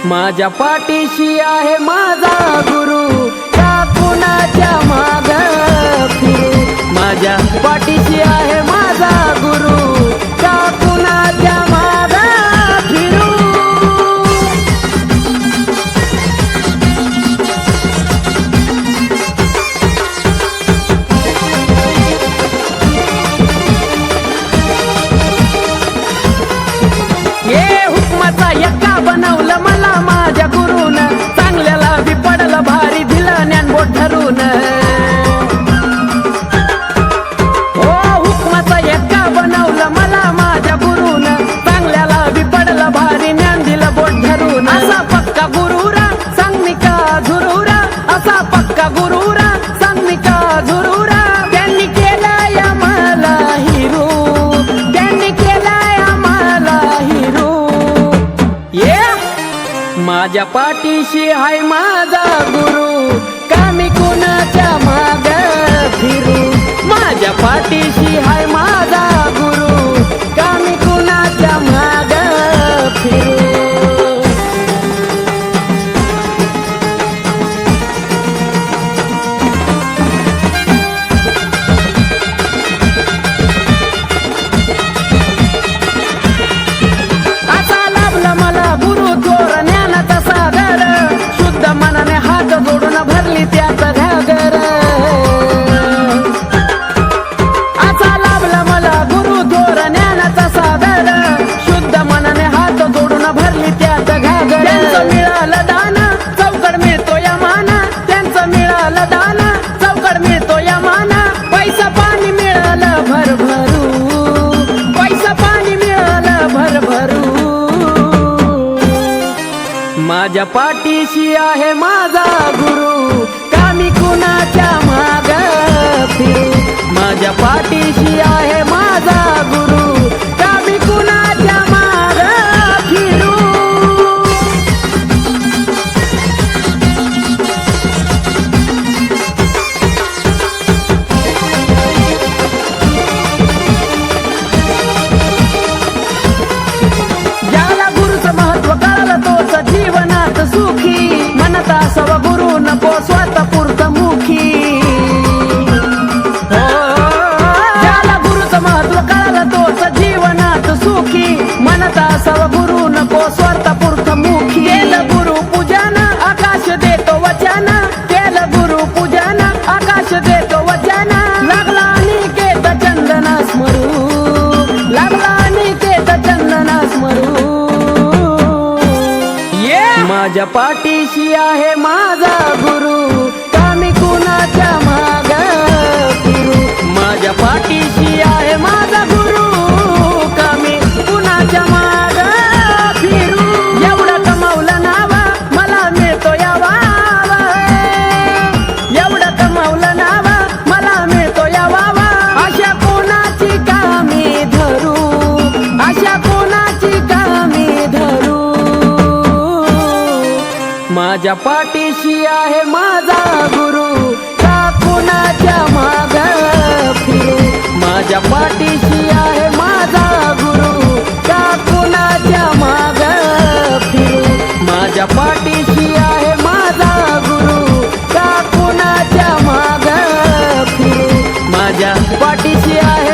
माझ्या पाठीशी आहे माझा गुरु, का कुणाच्या माग फिरू। माझ्या पाठीशी आहे माझा गुरु, का कुणाच्या माग फिरू। ये हुकमाचा यक्का बनवलं मला माझ्या गुरुन, चांगल्याला बी पडलं भारी दिलं ज्ञानबोध धरून। हो हुकमाचा यक्का बनवलं मला माझ्या गुरुन, चांगल्याला बी पडलं भारी ज्ञान दिलं बोध धरून। असा पक्का गुरुरा सांग मी का झुरुरा, असा पक्का गुरुरा सांग मी का झुरुरा। त्यांनी केलंय आम्हाला हिरू, त्यांनी केलंय आम्हाला हिरू। माझ्या पाठीशी हाय माझा गुरु, का मी कुणाच्या माग फिरू। माझ्या पाठीशी हाय माझा गुरु, का मी कुणाच्या माग फिरू। आता लाभला मला गुरु थोर ज्ञानाचा सागर, शुद्ध मनाने हात जोडून भरली त्यात घागर। आता लाभला मला गुरु थोर ज्ञानाचा सागर, शुद्ध मनाने हात जोडून भरली त्यात घागर। त्यांचं मिळालं दान चौकड मिळतो या माना, त्यांचं मिळालं दान चौकड मिळतो या माना। पैसा पाणी मिळालं भरभरू, पैसा पाणी मिळालं भरभरू। माझ्या पाठीशी आहे माझा गुरु, का मी कुणाच्या माग फिरू। माझ्या पाठीशी आहे माझा गुरु, का मी कुणाच्या माग फिरू। ज्याला गुरुचं महत्व कळलं तोच जीवनात सुखी, म्हणत असावा गुरु नको स्वतः पुरत मुखी। ज्याला गुरुचं महत्व कळलं तोच जीवनात सुखी, म्हणत असावा गुरु नको स्वतः पुरत मुखी। केलं गुरु पूजन आकाश देतो वचन, केलं गुरु पूजन आकाश देतो वचन। लागला अनिकेत चंदना स्मरू, लागला अनिकेत चंदना स्मरू। माझ्या पाठीशी आहे माझा गुरु, का मी कुणाच्या माग फिरू। माझ्या पाठीशी आहे माझा गुरु, का मी कुणाच्या माग फिरू। एवढं कमावलं नावा मला मिळतो या वावा, एवढं कमावलं नावा मला मिळतो या वावा। अशा कोणाची कामी धरू, अशा कोणाची कामी धरू। माझ्या पाठीशी आहे माझा गुरु, का कुणाच्या माग फिरू। माझ्या पाठीशी आहे माझा गुरु, का कुणाच्या माग फिरू। माझ्या पाठीशी आहे माझा गुरु, का कुणाच्या माग फिरू। माझ्या पाठीशी आहे